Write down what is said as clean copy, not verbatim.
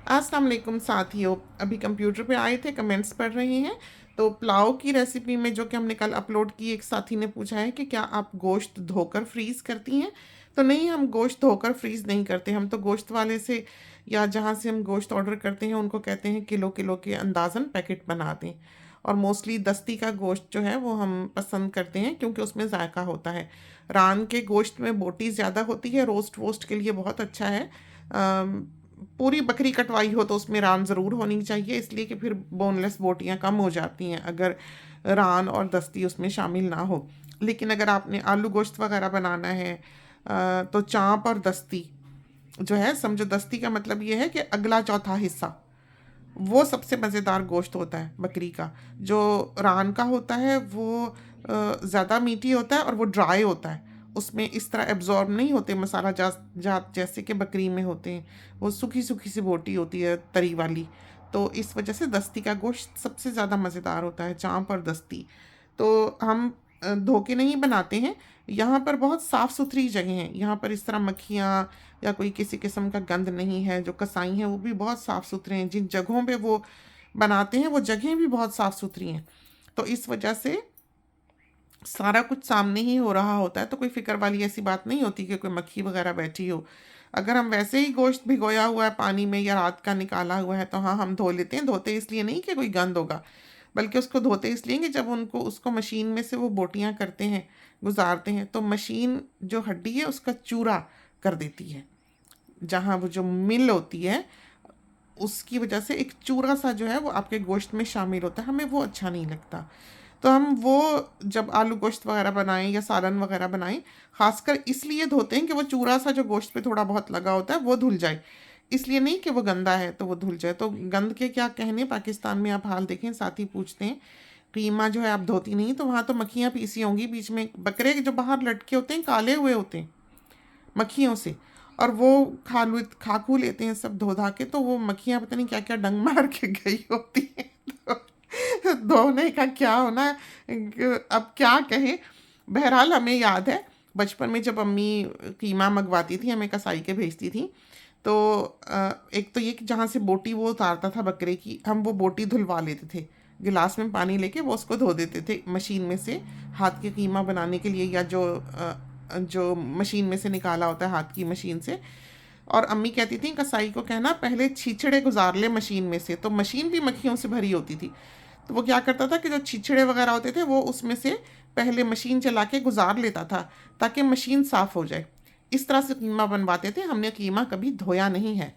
अस्सलाम वालेकुम साथियों। अभी कंप्यूटर पे आए थे, कमेंट्स पढ़ रहे हैं। तो पुलाव की रेसिपी में जो कि हमने कल अपलोड की, एक साथी ने पूछा है कि क्या आप गोश्त धोकर फ्रीज़ करती हैं। तो नहीं, हम गोश्त धोकर फ्रीज़ नहीं करते। हम तो गोश्त वाले से या जहाँ से हम गोश्त ऑर्डर करते हैं उनको कहते हैं किलो किलो के अंदाज़न पैकेट बना दें। और मोस्टली दस्ती का गोश्त जो है वो हम पसंद करते हैं क्योंकि उसमें जायका होता है। रान के गोश्त में बोटी ज़्यादा होती है, रोस्ट वोस्ट के लिए बहुत अच्छा है। पूरी बकरी कटवाई हो तो उसमें रान ज़रूर होनी चाहिए, इसलिए कि फिर बोनलेस बोटियाँ कम हो जाती हैं अगर रान और दस्ती उसमें शामिल ना हो। लेकिन अगर आपने आलू गोश्त वगैरह बनाना है तो चाँप और दस्ती जो है, समझो दस्ती का मतलब ये है कि अगला चौथा हिस्सा, वो सबसे मज़ेदार गोश्त होता है बकरी का। जो रान का होता है वो ज़्यादा मीठी होता है और वो ड्राई होता है। उसमें इस तरह एब्जॉर्ब नहीं होते मसाला जात जैसे कि बकरी में होते हैं। वो सूखी सूखी सी बोटी होती है, तरी वाली। तो इस वजह से दस्ती का गोश्त सबसे ज़्यादा मज़ेदार होता है, चाँप और दस्ती। तो हम धो के नहीं बनाते हैं। यहाँ पर बहुत साफ़ सुथरी जगह हैं। यहाँ पर इस तरह मक्खियाँ या कोई किसी किस्म का गंद नहीं है। जो कसाई हैं वो भी बहुत साफ़ सुथरे हैं। जिन जगहों पे वो बनाते हैं वो जगहें भी बहुत साफ़ सुथरी हैं। तो इस वजह से सारा कुछ सामने ही हो रहा होता है, तो कोई फ़िक्र वाली ऐसी बात नहीं होती कि कोई मक्खी वगैरह बैठी हो। अगर हम वैसे ही गोश्त भिगोया हुआ है पानी में या रात का निकाला हुआ है तो हाँ, हम धो लेते हैं। धोते इसलिए नहीं कि कोई गंद होगा, बल्कि उसको धोते इसलिए कि जब उनको उसको मशीन में से वो बोटियाँ करते हैं, गुज़ारते हैं, तो मशीन जो हड्डी है उसका चूरा कर देती है। जहाँ वो जो मिल होती है उसकी वजह से एक चूरा सा जो है वो आपके गोश्त में शामिल होता है, हमें वो अच्छा नहीं लगता। तो हम वो जब आलू गोश्त वगैरह बनाएं या सालन वगैरह बनाएं, खासकर इसलिए धोते हैं कि वो चूरा सा जो गोश्त पे थोड़ा बहुत लगा होता है वो धुल जाए। इसलिए नहीं कि वो गंदा है तो वो धुल जाए। तो गंद के क्या कहने, पाकिस्तान में आप हाल देखें, साथ ही पूछते हैं कीमा जो है आप धोती नहीं, तो वहाँ तो मक्खियाँ पीसी होंगी बीच में। बकरे के जो बाहर लटके होते हैं काले हुए होते हैं मक्खियों से, और वो खा खू लेते हैं सब धो धा के, तो वो मक्खियाँ पता नहीं क्या क्या डंग मार के गई होती हैं। तो धोने का क्या होना, अब क्या कहें। बहरहाल हमें याद है बचपन में जब अम्मी कीमा मंगवाती थी, हमें कसाई के भेजती थी, तो एक तो ये कि जहाँ से बोटी वो उतारता था बकरे की, हम वो बोटी धुलवा लेते थे। गिलास में पानी लेके वो उसको धो देते थे मशीन में से, हाथ के कीमा बनाने के लिए, या जो मशीन में से निकाला होता है हाथ की मशीन से। और अम्मी कहती थी कसाई को कहना पहले छीछड़े गुजार ले मशीन में से, तो मशीन भी मक्खियों से भरी होती थी। तो वो क्या करता था कि जो छीछड़े वगैरह होते थे वो उसमें से पहले मशीन चला के गुजार लेता था ताकि मशीन साफ़ हो जाए। इस तरह से कीमा बनवाते थे। हमने कीमा कभी धोया नहीं है।